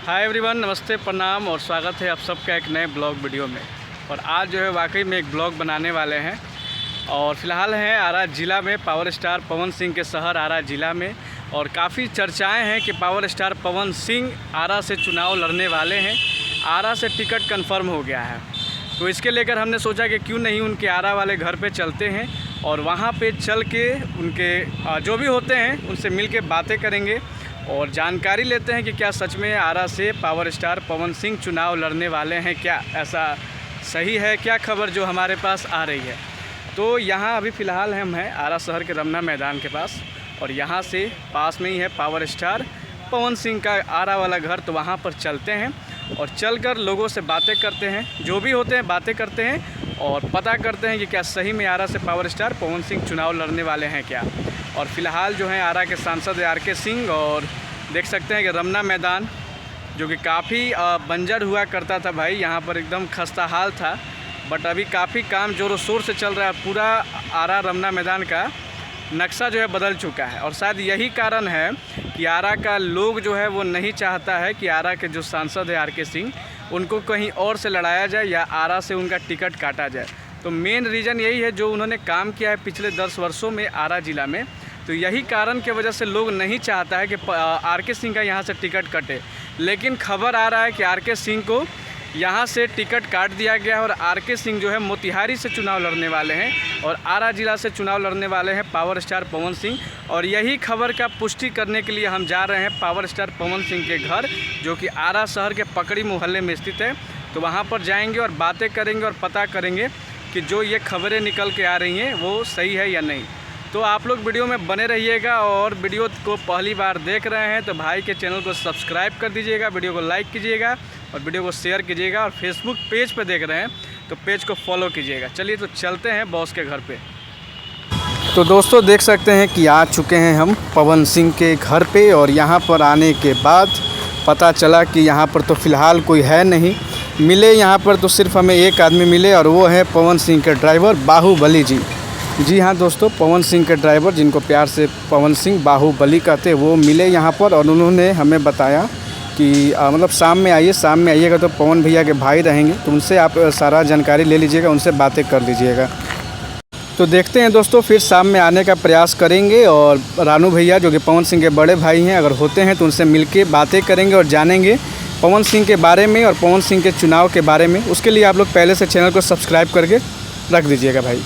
Hi everyone, नमस्ते, प्रणाम और स्वागत है आप सबका एक नए ब्लॉग वीडियो में। और आज जो है वाकई में एक ब्लॉग बनाने वाले हैं और फ़िलहाल हैं आरा ज़िला में, पावर स्टार पवन सिंह के शहर आरा ज़िला में। और काफ़ी चर्चाएं हैं कि पावर स्टार पवन सिंह आरा से चुनाव लड़ने वाले हैं। आरा से टिकट कंफर्म हो गया है, तो इसके लेकर हमने सोचा कि क्यों नहीं उनके आरा वाले घर पे चलते हैं और वहाँ पे चल के उनके जो भी होते हैं उनसे मिल के बातें करेंगे और जानकारी लेते हैं कि क्या सच में आरा से पावर स्टार पवन सिंह चुनाव लड़ने वाले हैं, क्या ऐसा सही है, क्या खबर जो हमारे पास आ रही है। तो यहाँ अभी फ़िलहाल हम हैं आरा शहर के रमना मैदान के पास और यहाँ से पास में ही है पावर स्टार पवन सिंह का आरा वाला घर। तो वहाँ पर चलते हैं और चलकर लोगों से बातें करते हैं, जो भी होते हैं बातें करते हैं और पता करते हैं कि क्या सही में आरा से पावर स्टार पवन सिंह चुनाव लड़ने वाले हैं क्या। और फ़िलहाल जो है आरा के सांसद आर.के. सिंह, और देख सकते हैं कि रमना मैदान जो कि काफ़ी बंजर हुआ करता था भाई, यहाँ पर एकदम खस्ता हाल था, बट अभी काफ़ी काम ज़ोरों शोर से चल रहा है। पूरा आरा रमना मैदान का नक्शा जो है बदल चुका है और शायद यही कारण है कि आरा का लोग जो है वो नहीं चाहता है कि आरा के जो सांसद है आर.के. सिंह उनको कहीं और से लड़ाया जाए या आरा से उनका टिकट काटा जाए। तो मेन रीज़न यही है जो उन्होंने काम किया है पिछले 10 वर्षों में आरा ज़िला में। तो यही कारण के वजह से लोग नहीं चाहता है कि आर.के. सिंह का यहाँ से टिकट कटे। लेकिन खबर आ रहा है कि आर.के. सिंह को यहाँ से टिकट काट दिया गया है और आर.के. सिंह जो है मोतिहारी से चुनाव लड़ने वाले हैं और आरा ज़िला से चुनाव लड़ने वाले हैं पावर स्टार पवन सिंह। और यही खबर का पुष्टि करने के लिए हम जा रहे हैं पावर स्टार पवन सिंह के घर, जो कि आरा शहर के पकड़ी मोहल्ले में स्थित है। तो वहाँ पर जाएंगे और बातें करेंगे और पता करेंगे कि जो ये खबरें निकल के आ रही हैं वो सही है या नहीं। तो आप लोग वीडियो में बने रहिएगा और वीडियो को पहली बार देख रहे हैं तो भाई के चैनल को सब्सक्राइब कर दीजिएगा, वीडियो को लाइक कीजिएगा और वीडियो को शेयर कीजिएगा। और फेसबुक पेज पे देख रहे हैं तो पेज को फॉलो कीजिएगा। चलिए तो चलते हैं बॉस के घर पे। तो दोस्तों देख सकते हैं कि आ चुके हैं हम पवन सिंह के घर पे और यहाँ पर आने के बाद पता चला कि यहाँ पर तो फ़िलहाल कोई है नहीं। मिले यहाँ पर तो सिर्फ हमें एक आदमी मिले और वो है पवन सिंह के ड्राइवर बाहुबली जी। जी हाँ दोस्तों, पवन सिंह के ड्राइवर जिनको प्यार से पवन सिंह बाहुबली कहते हैं वो मिले यहाँ पर और उन्होंने हमें बताया कि मतलब शाम में आइएगा तो पवन भैया के भाई रहेंगे, तो उनसे आप सारा जानकारी ले लीजिएगा, उनसे बातें कर लीजिएगा। तो देखते हैं दोस्तों, फिर शाम में आने का प्रयास करेंगे और रानू भैया जो कि पवन सिंह के बड़े भाई हैं अगर होते हैं तो उनसे मिल के बातें करेंगे और जानेंगे पवन सिंह के बारे में और पवन सिंह के चुनाव के बारे में। उसके लिए आप लोग पहले से चैनल को सब्सक्राइब करके रख दीजिएगा भाई।